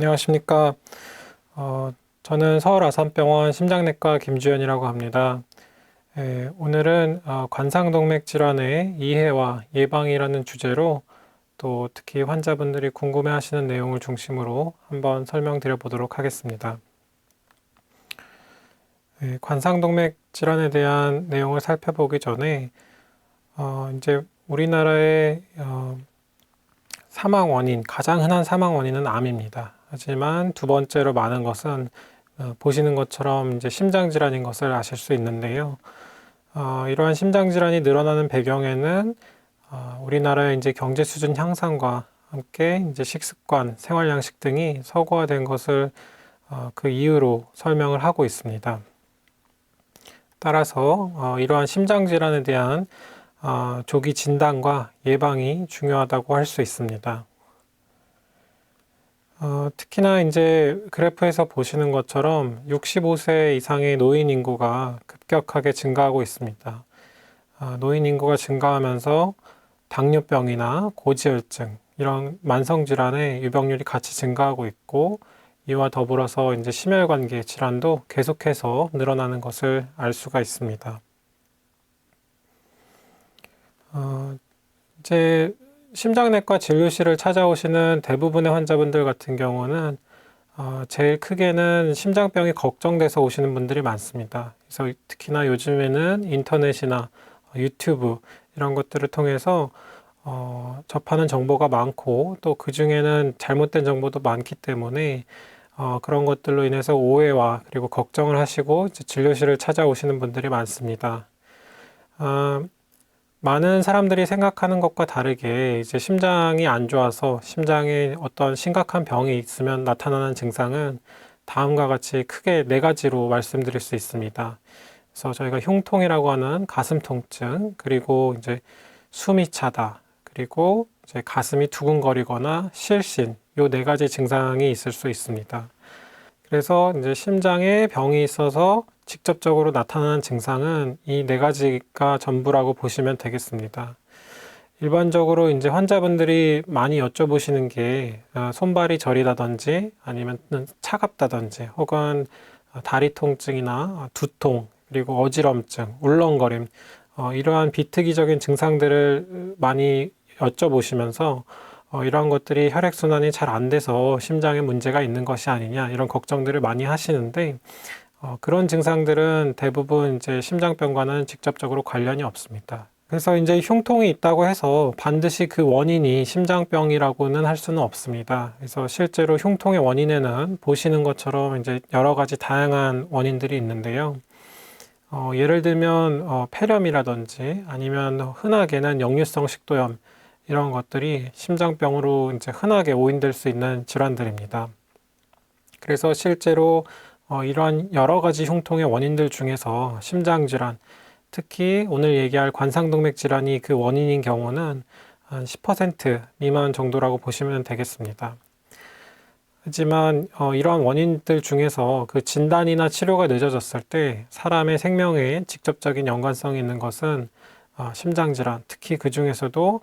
안녕하십니까. 저는 서울 아산병원 심장내과 김주현이라고 합니다. 오늘은 관상동맥 질환의 이해와 예방이라는 주제로 또 특히 환자분들이 궁금해하시는 내용을 중심으로 한번 설명드려 보도록 하겠습니다. 관상동맥 질환에 대한 내용을 살펴보기 전에 이제 우리나라의 사망 원인, 가장 흔한 사망 원인은 암입니다. 하지만 두 번째로 많은 것은 보시는 것처럼 이제 심장 질환인 것을 아실 수 있는데요. 이러한 심장 질환이 늘어나는 배경에는 우리나라의 이제 경제 수준 향상과 함께 이제 식습관, 생활 양식 등이 서구화된 것을 그 이유로 설명을 하고 있습니다. 따라서 이러한 심장 질환에 대한 조기 진단과 예방이 중요하다고 할 수 있습니다. 특히나 이제 그래프에서 보시는 것처럼 65세 이상의 노인 인구가 급격하게 증가하고 있습니다. 노인 인구가 증가하면서 당뇨병이나 고지혈증, 이런 만성질환의 유병률이 같이 증가하고 있고, 이와 더불어서 이제 심혈관계 질환도 계속해서 늘어나는 것을 알 수가 있습니다. 이제 심장내과 진료실을 찾아오시는 대부분의 환자분들 같은 경우는 제일 크게는 심장병이 걱정돼서 오시는 분들이 많습니다. 그래서 특히나 요즘에는 인터넷이나 유튜브 이런 것들을 통해서 접하는 정보가 많고 또 그 중에는 잘못된 정보도 많기 때문에 그런 것들로 인해서 오해와 그리고 걱정을 하시고 이제 진료실을 찾아오시는 분들이 많습니다. 많은 사람들이 생각하는 것과 다르게 이제 심장이 안 좋아서 심장에 어떤 심각한 병이 있으면 나타나는 증상은 다음과 같이 크게 네 가지로 말씀드릴 수 있습니다. 그래서 저희가 흉통이라고 하는 가슴 통증, 그리고 이제 숨이 차다, 그리고 이제 가슴이 두근거리거나 실신, 요 네 가지 증상이 있을 수 있습니다. 그래서 이제 심장에 병이 있어서 직접적으로 나타나는 증상은 이 네 가지가 전부라고 보시면 되겠습니다. 일반적으로 이제 환자분들이 많이 여쭤보시는 게 손발이 저리다든지 아니면 차갑다든지 혹은 다리 통증이나 두통 그리고 어지럼증, 울렁거림 이러한 비특이적인 증상들을 많이 여쭤보시면서 이러한 것들이 혈액순환이 잘 안 돼서 심장에 문제가 있는 것이 아니냐 이런 걱정들을 많이 하시는데 그런 증상들은 대부분 이제 심장병과는 직접적으로 관련이 없습니다. 그래서 이제 흉통이 있다고 해서 반드시 그 원인이 심장병이라고는 할 수는 없습니다. 그래서 실제로 흉통의 원인에는 보시는 것처럼 이제 여러 가지 다양한 원인들이 있는데요. 예를 들면 폐렴이라든지 아니면 흔하게는 역류성 식도염 이런 것들이 심장병으로 이제 흔하게 오인될 수 있는 질환들입니다. 그래서 실제로 이러한 여러 가지 흉통의 원인들 중에서 심장질환, 특히 오늘 얘기할 관상동맥 질환이 그 원인인 경우는 한 10% 미만 정도라고 보시면 되겠습니다. 하지만 이러한 원인들 중에서 그 진단이나 치료가 늦어졌을 때 사람의 생명에 직접적인 연관성이 있는 것은 심장질환, 특히 그 중에서도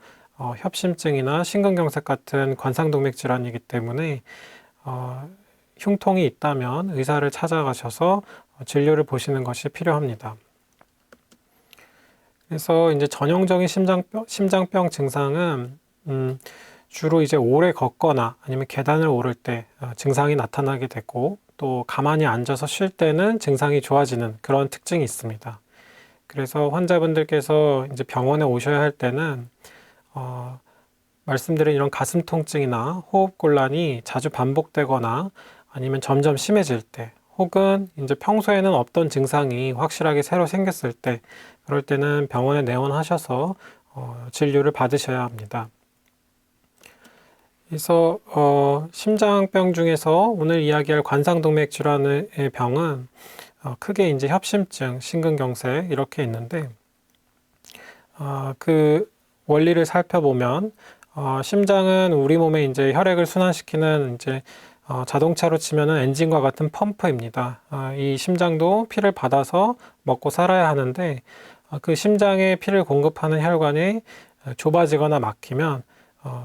협심증이나 심근경색 같은 관상동맥 질환이기 때문에 흉통이 있다면 의사를 찾아가셔서 진료를 보시는 것이 필요합니다. 그래서 이제 전형적인 심장병 증상은 주로 이제 오래 걷거나 아니면 계단을 오를 때 증상이 나타나게 되고 또 가만히 앉아서 쉴 때는 증상이 좋아지는 그런 특징이 있습니다. 그래서 환자분들께서 이제 병원에 오셔야 할 때는 말씀드린 이런 가슴 통증이나 호흡곤란이 자주 반복되거나 아니면 점점 심해질 때 혹은 이제 평소에는 없던 증상이 확실하게 새로 생겼을 때 그럴 때는 병원에 내원하셔서 진료를 받으셔야 합니다. 그래서 심장병 중에서 오늘 이야기할 관상동맥 질환의 병은 크게 이제 협심증, 심근경색 이렇게 있는데 그 원리를 살펴보면 심장은 우리 몸에 이제 혈액을 순환시키는 이제 자동차로 치면은 엔진과 같은 펌프입니다. 이 심장도 피를 받아서 먹고 살아야 하는데 그 심장에 피를 공급하는 혈관이 좁아지거나 막히면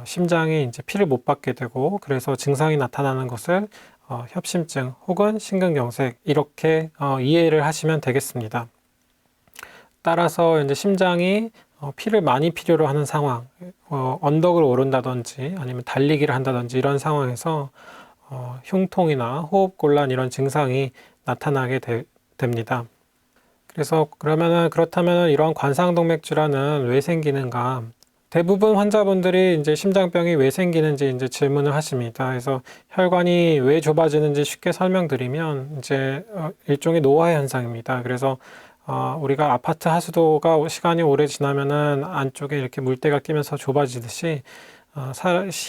심장이 이제 피를 못 받게 되고 그래서 증상이 나타나는 것을 협심증 혹은 심근경색 이렇게 이해를 하시면 되겠습니다. 따라서 이제 심장이 피를 많이 필요로 하는 상황, 언덕을 오른다든지 아니면 달리기를 한다든지 이런 상황에서 흉통이나 호흡곤란 이런 증상이 나타나게 됩니다. 그래서 그렇다면 이러한 관상동맥 질환은 왜 생기는가? 대부분 환자분들이 이제 심장병이 왜 생기는지 이제 질문을 하십니다. 그래서 혈관이 왜 좁아지는지 쉽게 설명드리면 이제 일종의 노화 현상입니다. 그래서 우리가 아파트 하수도가 시간이 오래 지나면은 안쪽에 이렇게 물때가 끼면서 좁아지듯이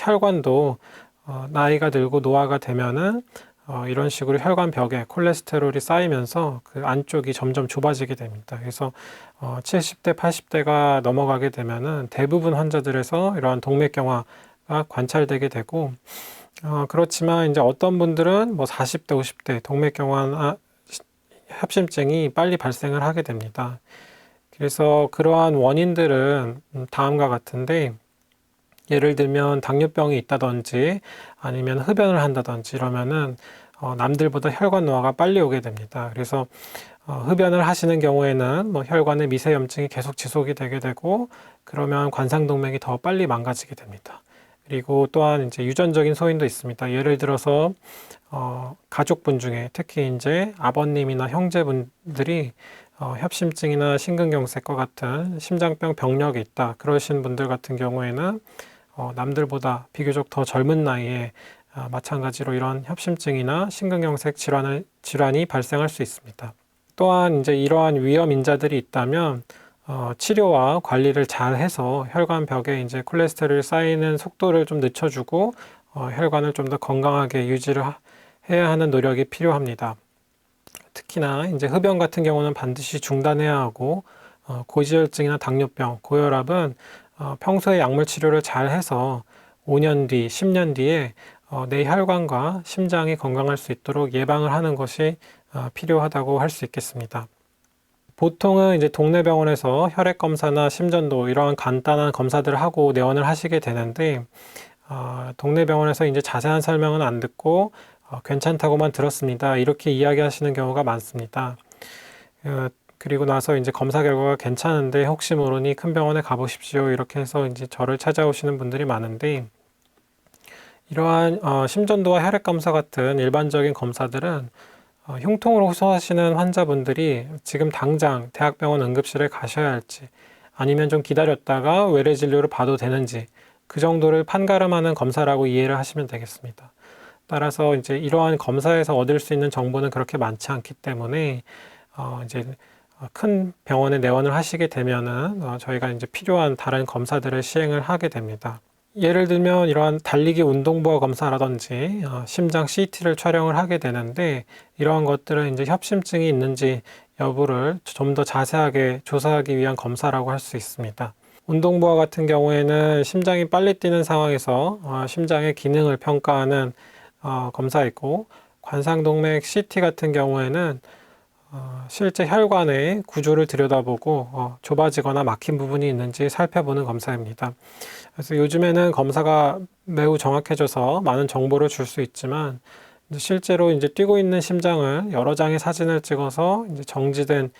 혈관도 나이가 들고 노화가 되면은 이런 식으로 혈관 벽에 콜레스테롤이 쌓이면서 그 안쪽이 점점 좁아지게 됩니다. 그래서 70대, 80대가 넘어가게 되면은 대부분 환자들에서 이러한 동맥경화가 관찰되게 되고 그렇지만 이제 어떤 분들은 뭐 40대, 50대 동맥경화나 협심증이 빨리 발생을 하게 됩니다. 그래서 그러한 원인들은 다음과 같은데 예를 들면 당뇨병이 있다든지 아니면 흡연을 한다든지 이러면은 남들보다 혈관 노화가 빨리 오게 됩니다. 그래서 흡연을 하시는 경우에는 뭐 혈관의 미세염증이 계속 지속이 되게 되고 그러면 관상동맥이 더 빨리 망가지게 됩니다. 그리고 또한 이제 유전적인 소인도 있습니다. 예를 들어서 가족분 중에 특히 이제 아버님이나 형제분들이 협심증이나 심근경색과 같은 심장병 병력이 있다. 그러신 분들 같은 경우에는 남들보다 비교적 더 젊은 나이에 마찬가지로 이런 협심증이나 심근경색 질환이 발생할 수 있습니다. 또한 이제 이러한 위험 인자들이 있다면 치료와 관리를 잘 해서 혈관 벽에 이제 콜레스테롤이 쌓이는 속도를 좀 늦춰주고 혈관을 좀 더 건강하게 유지를 해야 하는 노력이 필요합니다. 특히나 이제 흡연 같은 경우는 반드시 중단해야 하고 고지혈증이나 당뇨병, 고혈압은 평소에 약물 치료를 잘 해서 5년 뒤, 10년 뒤에 내 혈관과 심장이 건강할 수 있도록 예방을 하는 것이 필요하다고 할 수 있겠습니다. 보통은 이제 동네 병원에서 혈액 검사나 심전도 이러한 간단한 검사들을 하고 내원을 하시게 되는데 동네 병원에서 이제 자세한 설명은 안 듣고 괜찮다고만 들었습니다. 이렇게 이야기하시는 경우가 많습니다. 그리고 나서 이제 검사 결과가 괜찮은데 혹시 모르니 큰 병원에 가보십시오. 이렇게 해서 이제 저를 찾아오시는 분들이 많은데 이러한 심전도와 혈액 검사 같은 일반적인 검사들은 흉통으로 호소하시는 환자분들이 지금 당장 대학병원 응급실에 가셔야 할지 아니면 좀 기다렸다가 외래 진료를 봐도 되는지 그 정도를 판가름하는 검사라고 이해를 하시면 되겠습니다. 따라서 이제 이러한 검사에서 얻을 수 있는 정보는 그렇게 많지 않기 때문에 이제 큰 병원에 내원을 하시게 되면은 저희가 이제 필요한 다른 검사들을 시행을 하게 됩니다. 예를 들면 이러한 달리기 운동부하 검사라든지 심장 CT를 촬영을 하게 되는데 이러한 것들은 이제 협심증이 있는지 여부를 좀 더 자세하게 조사하기 위한 검사라고 할 수 있습니다. 운동부하 같은 경우에는 심장이 빨리 뛰는 상황에서 심장의 기능을 평가하는 검사이고 관상동맥 CT 같은 경우에는 실제 혈관의 구조를 들여다보고 좁아지거나 막힌 부분이 있는지 살펴보는 검사입니다. 그래서 요즘에는 검사가 매우 정확해져서 많은 정보를 줄 수 있지만 실제로 이제 뛰고 있는 심장을 여러 장의 사진을 찍어서 이제 정지된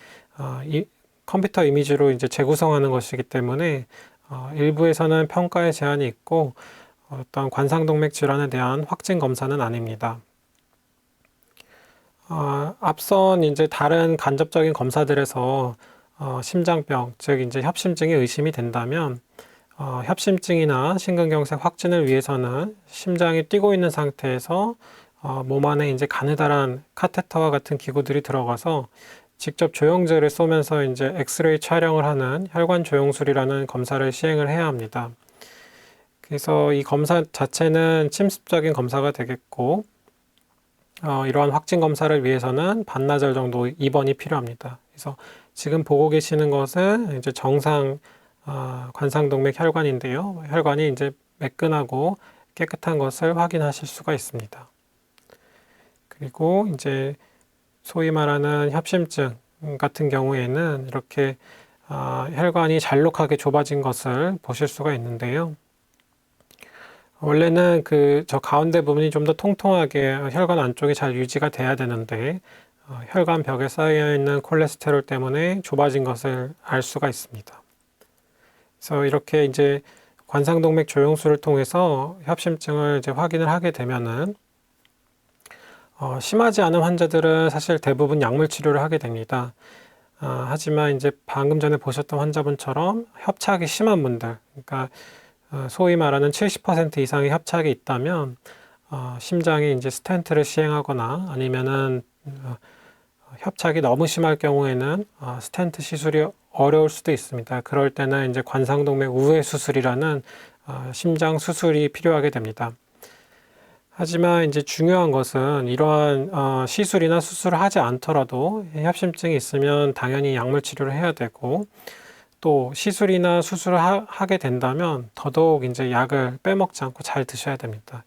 컴퓨터 이미지로 이제 재구성하는 것이기 때문에 일부에서는 평가에 제한이 있고 어떤 관상동맥 질환에 대한 확진 검사는 아닙니다. 앞선 이제 다른 간접적인 검사들에서 심장병, 즉 이제 협심증이 의심이 된다면 협심증이나 심근경색 확진을 위해서는 심장이 뛰고 있는 상태에서 몸 안에 이제 가느다란 카테터와 같은 기구들이 들어가서 직접 조영제를 쏘면서 이제 엑스레이 촬영을 하는 혈관 조영술이라는 검사를 시행을 해야 합니다. 그래서 이 검사 자체는 침습적인 검사가 되겠고 이러한 확진 검사를 위해서는 반나절 정도 입원이 필요합니다. 그래서 지금 보고 계시는 것은 이제 정상 관상동맥 혈관인데요. 혈관이 이제 매끈하고 깨끗한 것을 확인하실 수가 있습니다. 그리고 이제 소위 말하는 협심증 같은 경우에는 이렇게 혈관이 잘록하게 좁아진 것을 보실 수가 있는데요. 원래는 저 가운데 부분이 좀 더 통통하게 혈관 안쪽이 잘 유지가 돼야 되는데 혈관 벽에 쌓여 있는 콜레스테롤 때문에 좁아진 것을 알 수가 있습니다. 그래서 이렇게 이제 관상동맥 조영술을 통해서 협심증을 이제 확인을 하게 되면은 심하지 않은 환자들은 사실 대부분 약물 치료를 하게 됩니다. 하지만 이제 방금 전에 보셨던 환자분처럼 협착이 심한 분들, 그러니까 소위 말하는 70% 이상의 협착이 있다면 심장에 이제 스텐트를 시행하거나 아니면은 협착이 너무 심할 경우에는 스텐트 시술이 어려울 수도 있습니다. 그럴 때는 이제 관상동맥 우회 수술이라는 심장 수술이 필요하게 됩니다. 하지만 이제 중요한 것은 이러한 시술이나 수술을 하지 않더라도 협심증이 있으면 당연히 약물 치료를 해야 되고, 또 시술이나 수술을 하게 된다면 더더욱 이제 약을 빼먹지 않고 잘 드셔야 됩니다.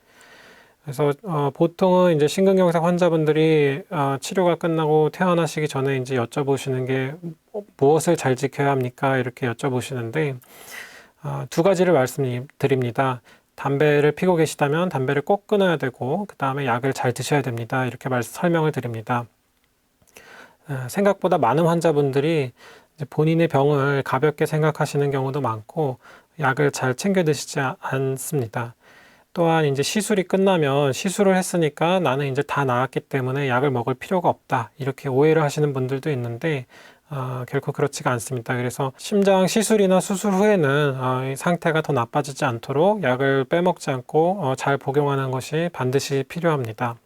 그래서 보통은 이제 심근경색 환자분들이 치료가 끝나고 퇴원하시기 전에 이제 여쭤보시는 게 무엇을 잘 지켜야 합니까? 이렇게 여쭤보시는데 두 가지를 말씀드립니다. 담배를 피고 계시다면 담배를 꼭 끊어야 되고, 그 다음에 약을 잘 드셔야 됩니다. 이렇게 설명을 드립니다. 생각보다 많은 환자분들이 이제 본인의 병을 가볍게 생각하시는 경우도 많고 약을 잘 챙겨 드시지 않습니다. 또한 이제 시술이 끝나면 시술을 했으니까 나는 이제 다 나았기 때문에 약을 먹을 필요가 없다, 이렇게 오해를 하시는 분들도 있는데 결코 그렇지가 않습니다. 그래서 심장 시술이나 수술 후에는 상태가 더 나빠지지 않도록 약을 빼먹지 않고 잘 복용하는 것이 반드시 필요합니다.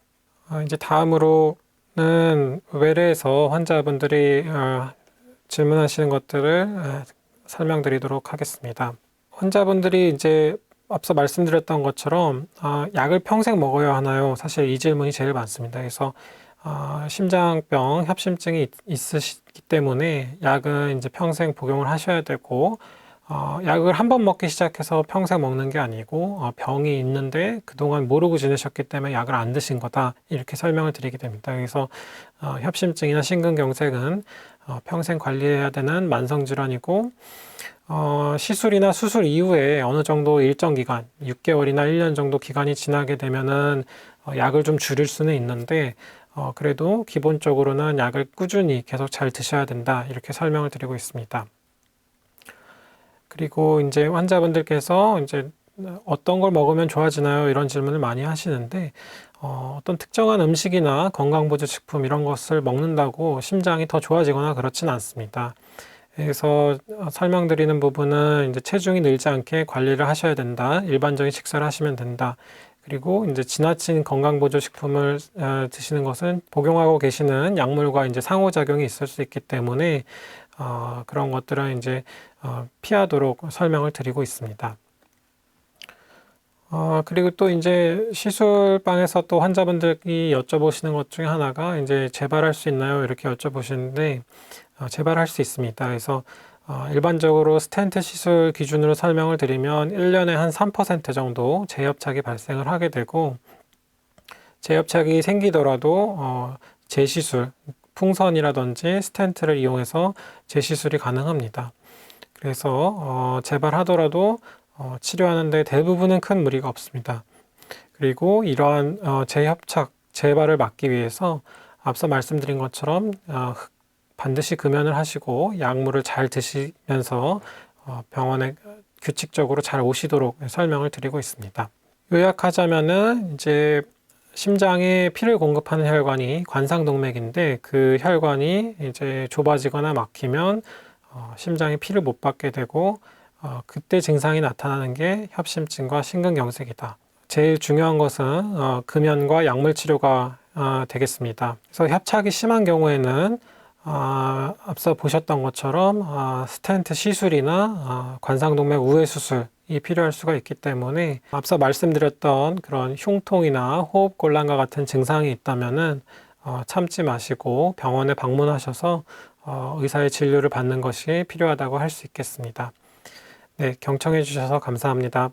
이제 다음으로는 외래에서 환자분들이 질문하시는 것들을 설명드리도록 하겠습니다. 환자분들이 이제 앞서 말씀드렸던 것처럼 약을 평생 먹어야 하나요? 사실 이 질문이 제일 많습니다. 그래서 심장병, 협심증이 있으시기 때문에 약은 이제 평생 복용을 하셔야 되고, 약을 한 번 먹기 시작해서 평생 먹는 게 아니고 병이 있는데 그동안 모르고 지내셨기 때문에 약을 안 드신 거다, 이렇게 설명을 드리게 됩니다. 그래서 협심증이나 심근경색은 평생 관리해야 되는 만성질환이고, 시술이나 수술 이후에 어느 정도 일정 기간, 6개월이나 1년 정도 기간이 지나게 되면은 약을 좀 줄일 수는 있는데 그래도 기본적으로는 약을 꾸준히 계속 잘 드셔야 된다, 이렇게 설명을 드리고 있습니다. 그리고 이제 환자분들께서 이제 어떤 걸 먹으면 좋아지나요? 이런 질문을 많이 하시는데 어떤 특정한 음식이나 건강보조식품 이런 것을 먹는다고 심장이 더 좋아지거나 그렇진 않습니다. 그래서 설명드리는 부분은 이제 체중이 늘지 않게 관리를 하셔야 된다, 일반적인 식사를 하시면 된다, 그리고 이제 지나친 건강보조식품을 드시는 것은 복용하고 계시는 약물과 이제 상호작용이 있을 수 있기 때문에 그런 것들은 이제 피하도록 설명을 드리고 있습니다. 그리고 또 이제 시술방에서 또 환자분들이 여쭤보시는 것 중에 하나가 이제 재발할 수 있나요? 이렇게 여쭤보시는데 재발할 수 있습니다. 그래서 일반적으로 스텐트 시술 기준으로 설명을 드리면 1년에 한 3% 정도 재협착이 발생을 하게 되고, 재협착이 생기더라도 재시술, 풍선이라든지 스텐트를 이용해서 재시술이 가능합니다. 그래서 재발하더라도 치료하는데 대부분은 큰 무리가 없습니다. 그리고 이러한 재협착, 재발을 막기 위해서 앞서 말씀드린 것처럼 반드시 금연을 하시고 약물을 잘 드시면서 병원에 규칙적으로 잘 오시도록 설명을 드리고 있습니다. 요약하자면은 이제 심장에 피를 공급하는 혈관이 관상동맥인데 그 혈관이 이제 좁아지거나 막히면 심장에 피를 못 받게 되고 그때 증상이 나타나는 게 협심증과 심근경색이다. 제일 중요한 것은 금연과 약물 치료가 되겠습니다. 그래서 협착이 심한 경우에는 앞서 보셨던 것처럼 스텐트 시술이나 관상동맥 우회 수술이 필요할 수가 있기 때문에 앞서 말씀드렸던 그런 흉통이나 호흡곤란과 같은 증상이 있다면은 참지 마시고 병원에 방문하셔서 의사의 진료를 받는 것이 필요하다고 할 수 있겠습니다. 네, 경청해 주셔서 감사합니다.